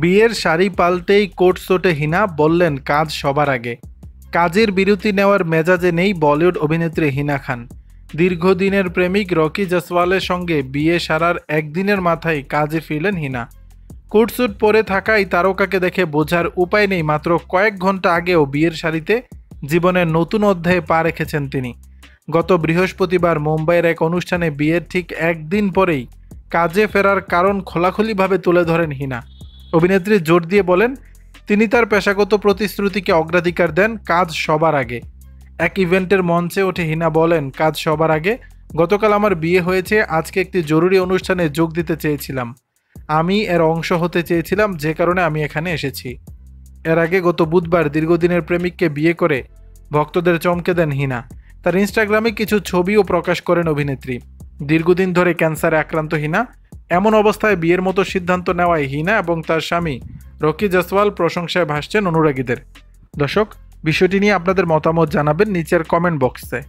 বিয়ের শাড়ি পাল্টেই কোট শোটে হিনা বললেন কাজ সবার আগে। কাজের বিরতি নেওয়ার মেজাজে নেই বলিউড অভিনেত্রী হিনা খান। দীর্ঘদিনের প্রেমিক রকি জসওয়ালের সঙ্গে বিয়ে সারার একদিনের মাথায় কাজে ফিরলেন হিনা। কোটস্যুট পরে থাকায় তারকাকে দেখে বোঝার উপায় নেই মাত্র কয়েক ঘন্টা আগেও বিয়ের শাড়িতে জীবনের নতুন অধ্যায়ে পা রেখেছেন তিনি। গত বৃহস্পতিবার মুম্বাইয়ের এক অনুষ্ঠানে বিয়ের ঠিক একদিন পরেই কাজে ফেরার কারণ খোলাখুলিভাবে তুলে ধরেন হিনা। অভিনেত্রী জোর দিয়ে বলেন তিনি তার পেশাগত প্রতিশ্রুতিকে অগ্রাধিকার দেন, কাজ সবার আগে। এক ইভেন্টের মঞ্চে উঠে হিনা বলেন, কাজ সবার আগে। গতকাল আমার বিয়ে হয়েছে, আজকে একটি জরুরি অনুষ্ঠানে যোগ দিতে চেয়েছিলাম। আমি এর অংশ হতে চেয়েছিলাম, যে কারণে আমি এখানে এসেছি। এর আগে গত বুধবার দীর্ঘদিনের প্রেমিককে বিয়ে করে ভক্তদের চমকে দেন হিনা। তার ইনস্টাগ্রামে কিছু ছবিও প্রকাশ করেন অভিনেত্রী। দীর্ঘদিন ধরে ক্যান্সারে আক্রান্ত হিনা। এমন অবস্থায় বিয়ের মতো সিদ্ধান্ত নেওয়ায় হিনা এবং তার স্বামী রকি জসওয়াল প্রশংসায় ভাসছেন অনুরাগীদের। দর্শক, বিষয়টি নিয়ে আপনাদের মতামত জানাবেন নিচের কমেন্ট বক্সে।